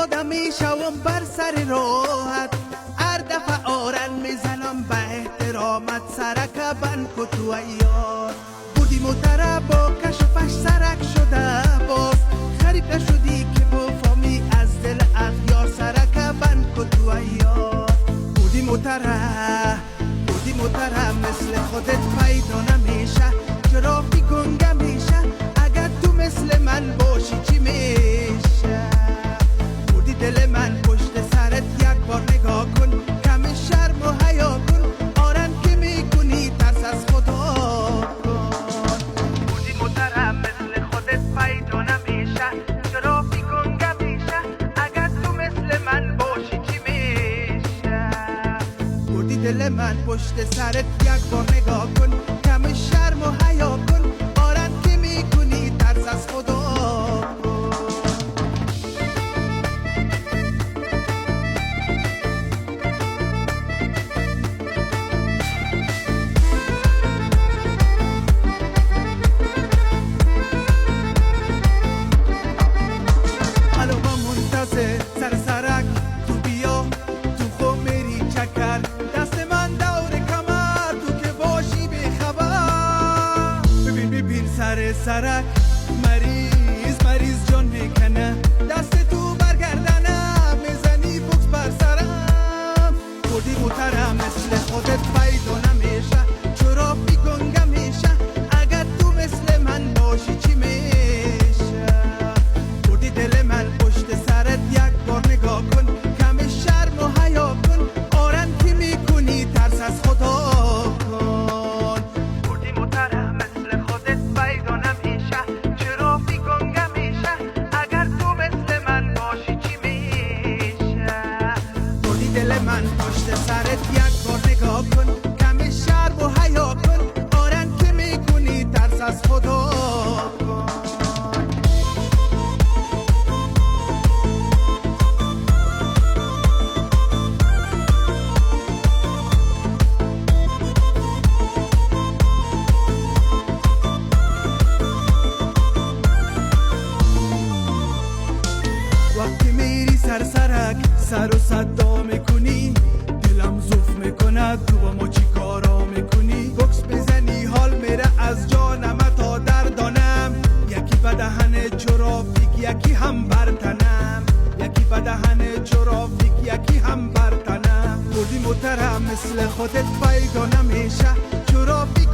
ایستادم میشوم بر سر راحت، هر دفعه آرن میزنم به احترامت، سرک بند کو تو ایار بودی متره با کشفش سرک شده باز، خرید نشدی که با فامی از دل اغیار، سرک بند کو تو ایار بودی متره مثل خودت پیدا نمیشه، جرافی گنگه میشه اگر تو مثل من باشی چی میشه؟ بودی دل من پشت سرت یک بار نگاه کن، کم شرم و حیا کن، آرن که میکنی ترس از خدا کن. بودی محترم مثل خودت پیدا نمیشه، جرافی گنگه میشه اگر تو مثل من باشی چی میشه؟ بودی دل من پشت سرت یک بار نگاه کن، کم شرم و حیا کن، آرن که میکنی ترس از خدا کن. حالا با منتظر سر سرک تو بیا، تو خو میری چکر دست من دور کمر، تو که باشی بیخبر. ببین سر سرک مریض جان میکنه، دست تو برگردنم میزنی بوکس بر سرم. بودی محترم مثل خودت پیدا نمیشه، چرا بی گنگه میشه اگر تو مثل من باشی چی میشه؟ بودی دل من پشت سرت یک بار نگاه کن، کم شرم و حیا کن، آرن که میکنی ترس از خدا کن. بودی محترم مثل خودت پیدا نمیشه، چرا بی گنگه میشه اگر تو مثل من باشی چی میشه؟ بودی دل من پشت سرت یک بار نگاه کن، کم شرم و حیا کن، آرن که میکنی ترس از خدا کن. وقتی میری سرک سر و صدا میکنی، دلم زوف میکنه تو با ما چی کارا میکنی؟ بوکس بزنی حال میره از جانم تا در دانم، یکی به دهن چرافیک یکی هم برتنم، یکی به دهن چرافیک یکی هم برتنم. بودی محترم مثل خودت پیدا نمیشه، چرافیک